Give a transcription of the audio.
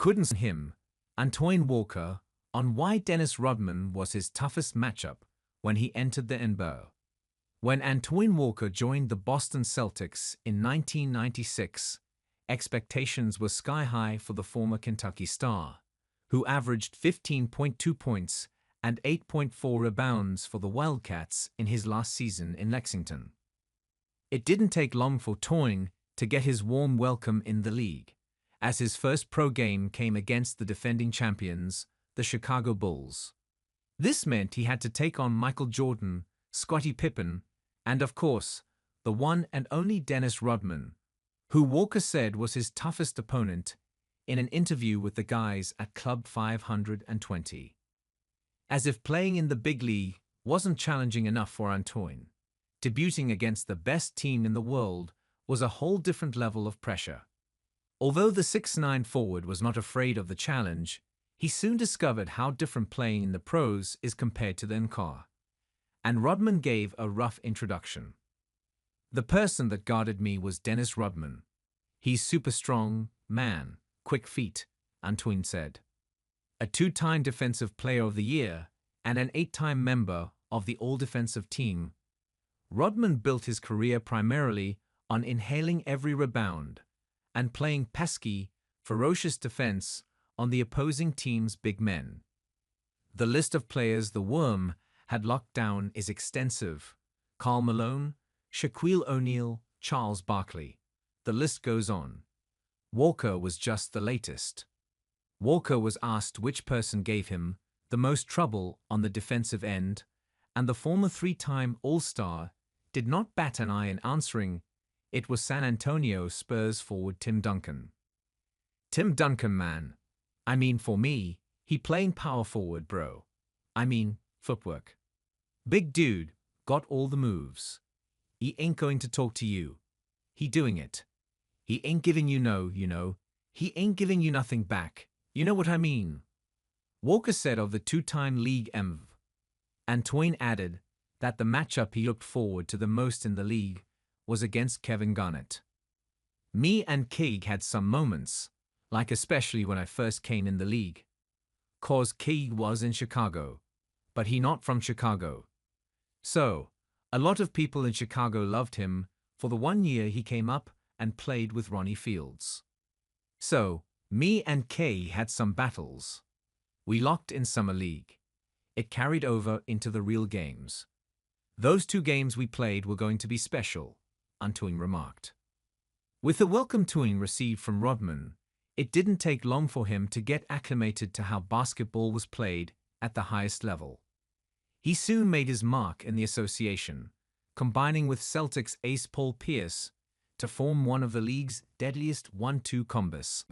couldn't him, Antoine Walker, on why Dennis Rodman was his toughest matchup when he entered the NBA. When Antoine Walker joined the Boston Celtics in 1996, expectations were sky-high for the former Kentucky star, who averaged 15.2 points and 8.4 rebounds for the Wildcats in his last season in Lexington. It didn't take long for Toine to get his warm welcome in the league, as his first pro game came against the defending champions, the Chicago Bulls. This meant he had to take on Michael Jordan, Scottie Pippen, and of course, the one and only Dennis Rodman, who Walker said was his toughest opponent in an interview with the guys at Club 520. As if playing in the big league wasn't challenging enough for Antoine, debuting against the best team in the world was a whole different level of pressure. Although the 6'9" forward was not afraid of the challenge, he soon discovered how different playing in the pros is compared to the NBA. And Rodman gave a rough introduction. "The person that guarded me was Dennis Rodman. He's super strong, man, quick feet," Antoine said. A two-time Defensive Player of the Year and an 8-time member of the All-Defensive Team, Rodman built his career primarily on inhaling every rebound and playing pesky, ferocious defense on the opposing team's big men. The list of players the Worm had locked down is extensive: Karl Malone, Shaquille O'Neal, Charles Barkley. The list goes on. Walker was just the latest. Walker was asked which person gave him the most trouble on the defensive end, and the former 3-time All-Star did not bat an eye in answering. It was San Antonio Spurs forward Tim Duncan. "Tim Duncan, man. I mean, for me, he playing power forward, bro. I mean, footwork. Big dude, got all the moves. He ain't going to talk to you. He doing it. He ain't giving you he ain't giving you nothing back. You know what I mean?" Walker said of the two-time league MVP. Antoine added that the matchup he looked forward to the most in the league was against Kevin Garnett. "Me and Keeg had some moments, like especially when I first came in the league. 'Cause Keeg was in Chicago, but he not from Chicago. So, a lot of people in Chicago loved him for the 1 year he came up and played with Ronnie Fields. So, me and Kay had some battles. We locked in summer league. It carried over into the real games. Those 2 games we played were going to be special," Antoine remarked. With the welcome Toine received from Rodman, it didn't take long for him to get acclimated to how basketball was played at the highest level. He soon made his mark in the association, combining with Celtics ace Paul Pierce to form one of the league's deadliest 1-2 combos.